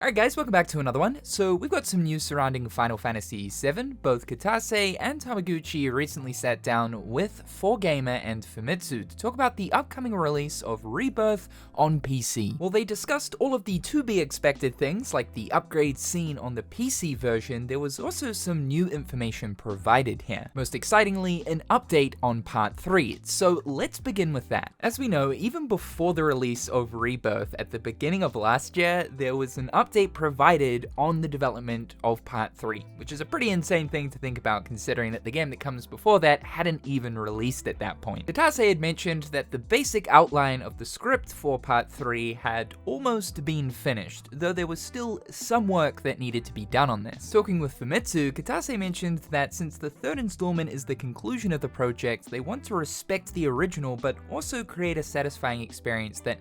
Alright guys, welcome back to another one. So we've got some news surrounding Final Fantasy VII. Both Kitase and Hamaguchi recently sat down with 4Gamer and Famitsu to talk about the upcoming release of Rebirth on PC. While they discussed all of the to-be-expected things like the upgrade seen on the PC version, there was also some new information provided here. Most excitingly, an update on Part 3. So let's begin with that. As we know, even before the release of Rebirth at the beginning of last year, there was an update provided on the development of Part 3, which is a pretty insane thing to think about considering that the game that comes before that hadn't even released at that point. Kitase had mentioned that the basic outline of the script for Part 3 had almost been finished, though there was still some work that needed to be done on this. Talking with Famitsu, Kitase mentioned that since the third installment is the conclusion of the project, they want to respect the original but also create a satisfying experience that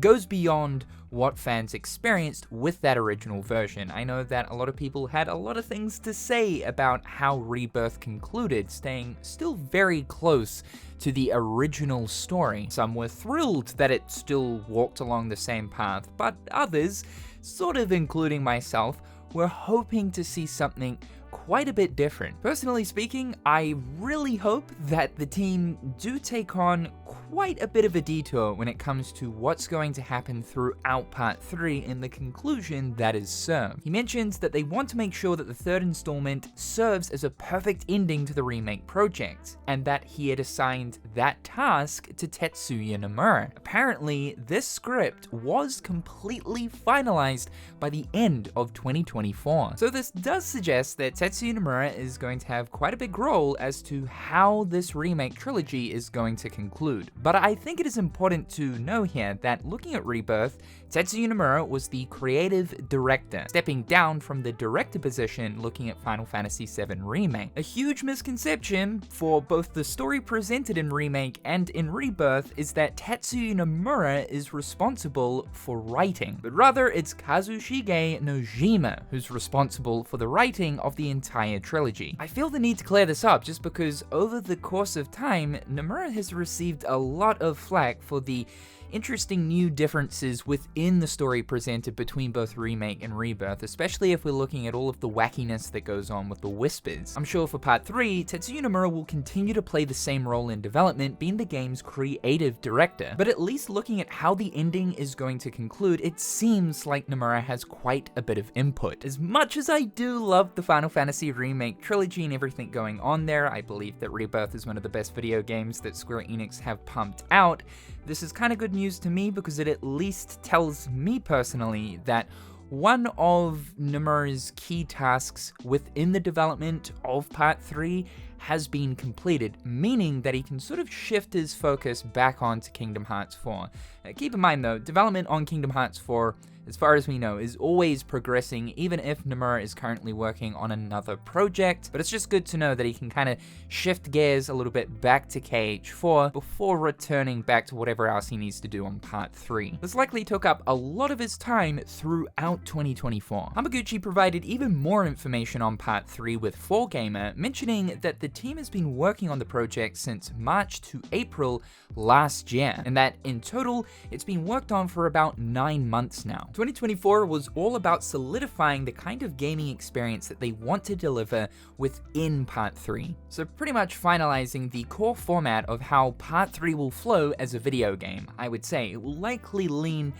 goes beyond what fans experienced with that original version. I know that a lot of people had a lot of things to say about how Rebirth concluded, staying still very close to the original story. Some were thrilled that it still walked along the same path, but others, sort of including myself, were hoping to see something quite a bit different. Personally speaking, I really hope that the team do take on quite a bit of a detour when it comes to what's going to happen throughout Part 3 in the conclusion that is served. He mentions that they want to make sure that the third installment serves as a perfect ending to the remake project, and that he had assigned that task to Tetsuya Nomura. Apparently, this script was completely finalized by the end of 2024. So this does suggest that Tetsuya Nomura is going to have quite a big role as to how this remake trilogy is going to conclude. But I think it is important to know here that looking at Rebirth, Tetsuya Nomura was the creative director, stepping down from the director position looking at Final Fantasy VII Remake. A huge misconception for both the story presented in Remake and in Rebirth is that Tetsuya Nomura is responsible for writing, but rather it's Kazushige Nojima who's responsible for the writing of the entire trilogy. I feel the need to clear this up just because over the course of time, Nomura has received a lot of flack for the interesting new differences within the story presented between both Remake and Rebirth, especially if we're looking at all of the wackiness that goes on with the Whispers. I'm sure for Part 3, Tetsuya Nomura will continue to play the same role in development, being the game's creative director, but at least looking at how the ending is going to conclude, it seems like Nomura has quite a bit of input. As much as I do love the Final Fantasy Remake trilogy and everything going on there, I believe that Rebirth is one of the best video games that Square Enix have pumped out. This is kind of good news to me because it at least tells me personally that one of Nomura's key tasks within the development of Part 3 has been completed, meaning that he can sort of shift his focus back onto Kingdom Hearts 4. Keep in mind though, development on Kingdom Hearts 4, as far as we know, is always progressing, even if Nomura is currently working on another project, but it's just good to know that he can kind of shift gears a little bit back to KH4 before returning back to whatever else he needs to do on Part 3. This likely took up a lot of his time throughout 2024. Hamaguchi provided even more information on Part 3 with 4Gamer, mentioning that the team has been working on the project since March to April last year, and that in total, it's been worked on for about 9 months now. 2024 was all about solidifying the kind of gaming experience that they want to deliver within Part 3. So pretty much finalizing the core format of how Part 3 will flow as a video game. I would say it will likely lean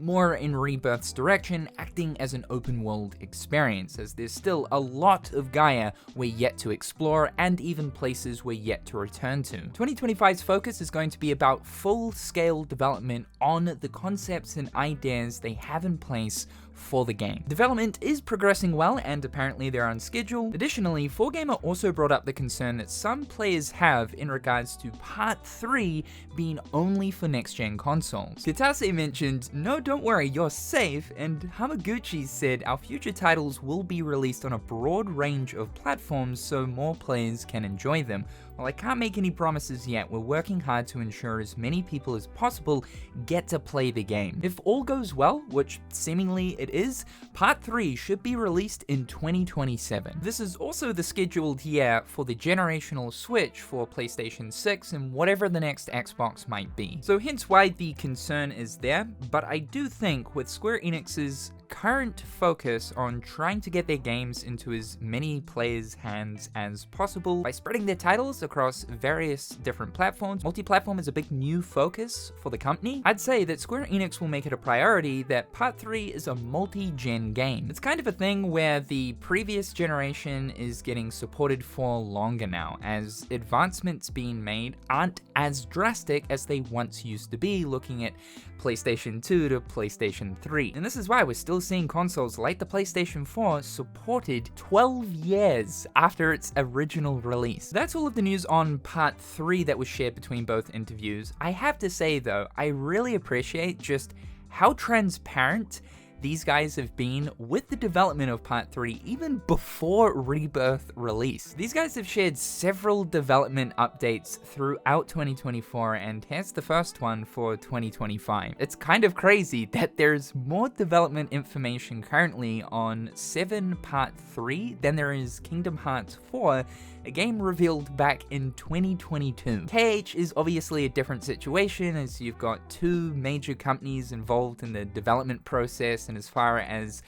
more in Rebirth's direction, acting as an open world experience, as there's still a lot of Gaia we're yet to explore and even places we're yet to return to. 2025's focus is going to be about full-scale development on the concepts and ideas they have in place for the game. Development is progressing well and apparently they're on schedule. Additionally, 4Gamer also brought up the concern that some players have in regards to Part 3 being only for next-gen consoles. Kitase mentioned, "No, don't worry, you're safe," and Hamaguchi said, "Our future titles will be released on a broad range of platforms so more players can enjoy them. While I can't make any promises yet, we're working hard to ensure as many people as possible get to play the game. If all goes well, which seemingly it is, Part 3 should be released in 2027. This is also the scheduled year for the generational switch for PlayStation 6 and whatever the next Xbox might be. So hence why the concern is there, but I do think with Square Enix's current focus on trying to get their games into as many players' hands as possible by spreading their titles across various different platforms. Multi-platform is a big new focus for the company. I'd say that Square Enix will make it a priority that Part 3 is a multi-gen game. It's kind of a thing where the previous generation is getting supported for longer now, as advancements being made aren't as drastic as they once used to be, looking at PlayStation 2 to PlayStation 3. And this is why we're still seeing consoles like the PlayStation 4 supported 12 years after its original release. That's all of the news on Part 3 that was shared between both interviews. I have to say though, I really appreciate just how transparent these guys have been with the development of Part 3 even before Rebirth release. These guys have shared several development updates throughout 2024, and here's the first one for 2025. It's kind of crazy that there's more development information currently on 7 Part 3 than there is Kingdom Hearts 4, a game revealed back in 2022. KH is obviously a different situation, as you've got two major companies involved in the development process, and as far as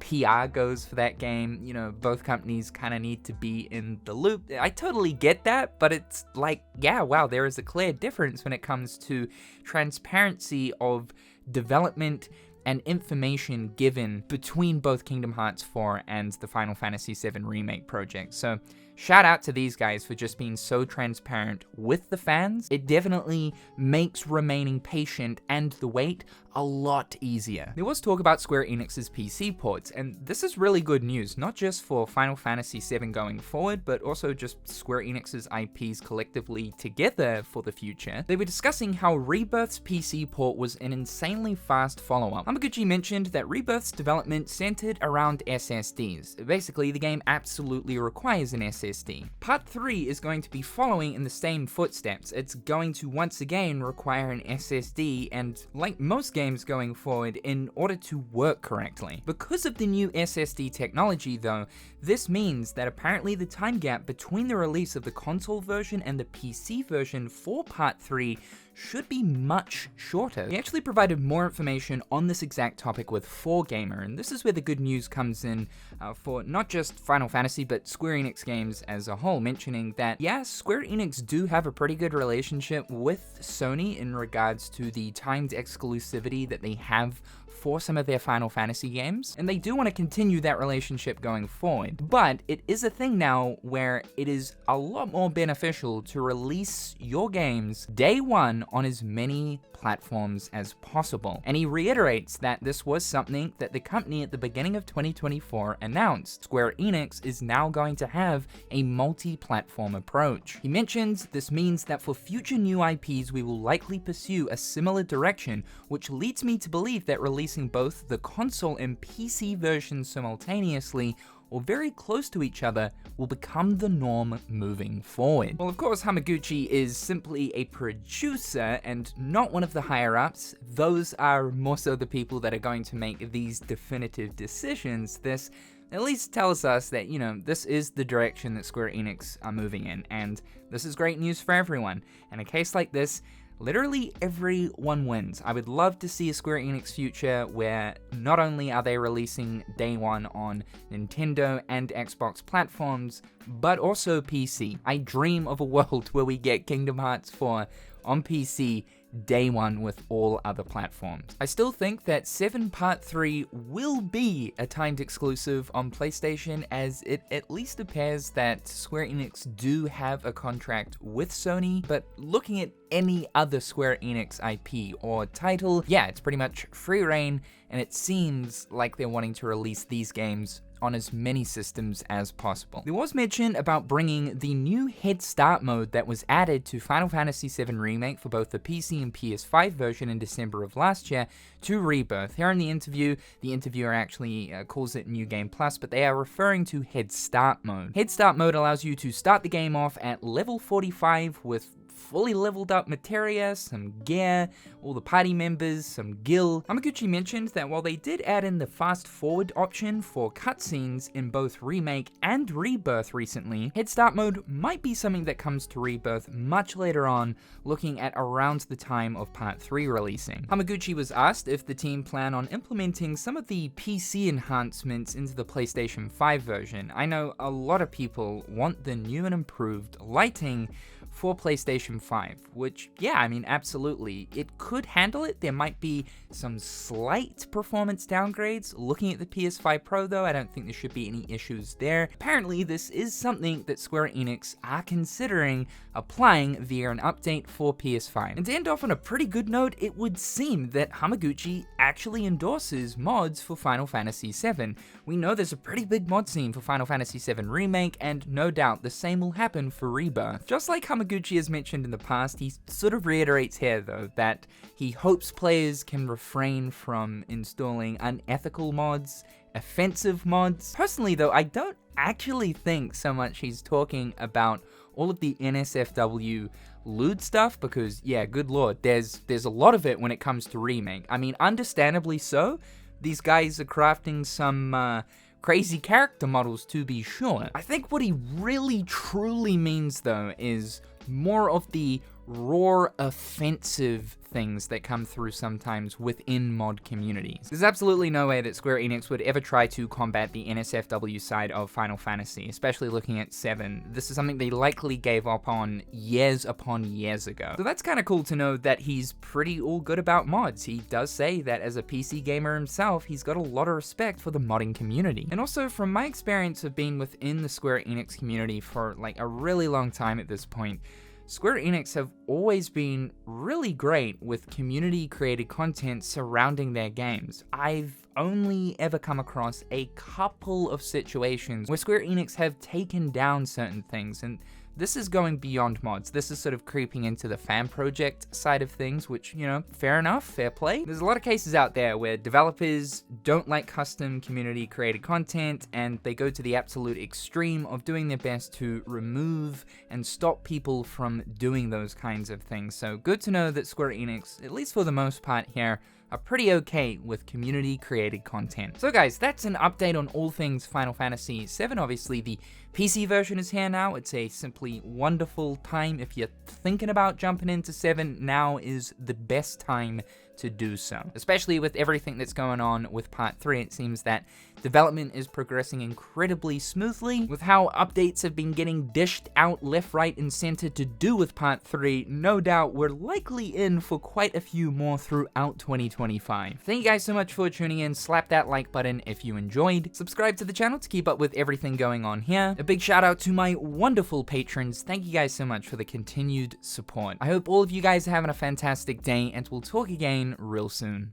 PR goes for that game, you know, both companies kind of need to be in the loop. I totally get that, but it's like, yeah, wow, there is a clear difference when it comes to transparency of development and information given between both Kingdom Hearts 4 and the Final Fantasy VII Remake project. So shout out to these guys for just being so transparent with the fans. It definitely makes remaining patient and the wait a lot easier. There was talk about Square Enix's PC ports, and this is really good news, not just for Final Fantasy VII going forward, but also just Square Enix's IPs collectively together for the future. They were discussing how Rebirth's PC port was an insanely fast follow-up. Hamaguchi mentioned that Rebirth's development centered around SSDs. Basically, the game absolutely requires an SSD. Part 3 is going to be following in the same footsteps. It's going to once again require an SSD, and like most games going forward, in order to work correctly. Because of the new SSD technology though, this means that apparently the time gap between the release of the console version and the PC version for Part 3 should be much shorter. He actually provided more information on this exact topic with 4Gamer, and this is where the good news comes in for not just Final Fantasy, but Square Enix games as a whole, mentioning that, yeah, Square Enix do have a pretty good relationship with Sony in regards to the timed exclusivity that they have for some of their Final Fantasy games, and they do want to continue that relationship going forward. But it is a thing now where it is a lot more beneficial to release your games day one on as many platforms as possible. And he reiterates that this was something that the company at the beginning of 2024 announced. Square Enix is now going to have a multi-platform approach. He mentions this means that for future new IPs we will likely pursue a similar direction, which leads me to believe that releasing both the console and PC versions simultaneously or very close to each other will become the norm moving forward. Well, of course, Hamaguchi is simply a producer and not one of the higher-ups. Those are more so the people that are going to make these definitive decisions. This at least tells us that, you know, this is the direction that Square Enix are moving in, and this is great news for everyone. In a case like this, literally everyone wins. I would love to see a Square Enix future where not only are they releasing day one on Nintendo and Xbox platforms, but also PC. I dream of a world where we get Kingdom Hearts 4 on PC day one with all other platforms. I still think that 7 Part 3 will be a timed exclusive on PlayStation, as it at least appears that Square Enix do have a contract with Sony, but looking at any other Square Enix IP or title, yeah, it's pretty much free reign, and it seems like they're wanting to release these games on as many systems as possible. There was mention about bringing the new Head Start mode that was added to Final Fantasy VII Remake for both the PC and PS5 version in December of last year to Rebirth. Here in the interview, the interviewer actually calls it New Game Plus, but they are referring to Head Start mode. Head Start mode allows you to start the game off at level 45 with fully leveled up materia, some gear, all the party members, some gil. Hamaguchi mentioned that while they did add in the fast forward option for cutscenes in both Remake and Rebirth recently, Head Start mode might be something that comes to Rebirth much later on, looking at around the time of Part 3 releasing. Hamaguchi was asked if the team plan on implementing some of the PC enhancements into the PlayStation 5 version. I know a lot of people want the new and improved lighting for PlayStation 5, which, yeah, I mean, absolutely. It could handle it. There might be some slight performance downgrades. Looking at the PS5 Pro, though, I don't think there should be any issues there. Apparently, this is something that Square Enix are considering applying via an update for PS5. And to end off on a pretty good note, it would seem that Hamaguchi actually endorses mods for Final Fantasy VII. We know there's a pretty big mod scene for Final Fantasy VII Remake, and no doubt the same will happen for Rebirth. Just like Hamaguchi has mentioned in the past, he sort of reiterates here, though, that he hopes players can refrain from installing unethical mods, offensive mods. Personally, though, I don't actually think so much he's talking about all of the NSFW lewd stuff, because, yeah, good lord, there's a lot of it when it comes to Remake. I mean, understandably so. These guys are crafting some crazy character models, to be sure. I think what he really truly means, though, is more of the raw, offensive things that come through sometimes within mod communities. There's absolutely no way that Square Enix would ever try to combat the NSFW side of Final Fantasy, especially looking at 7. This is something they likely gave up on years upon years ago. So that's kind of cool to know that he's pretty all good about mods. He does say that as a PC gamer himself, he's got a lot of respect for the modding community. And also, from my experience of being within the Square Enix community for like a really long time at this point, Square Enix have always been really great with community-created content surrounding their games. I've only ever come across a couple of situations where Square Enix have taken down certain things, and this is going beyond mods. This is sort of creeping into the fan project side of things, which, you know, fair enough, fair play. There's a lot of cases out there where developers don't like custom community-created content, and they go to the absolute extreme of doing their best to remove and stop people from doing those kinds of things. So good to know that Square Enix, at least for the most part here, are pretty okay with community-created content. So guys, that's an update on all things Final Fantasy VII. Obviously, the PC version is here now. It's a simply wonderful time. If you're thinking about jumping into 7, now is the best time to do so. Especially with everything that's going on with Part 3, it seems that development is progressing incredibly smoothly. With how updates have been getting dished out left, right, and center to do with Part 3, no doubt we're likely in for quite a few more throughout 2025. Thank you guys so much for tuning in. Slap that like button if you enjoyed. Subscribe to the channel to keep up with everything going on here. A big shout out to my wonderful patrons. Thank you guys so much for the continued support. I hope all of you guys are having a fantastic day, and we'll talk again real soon.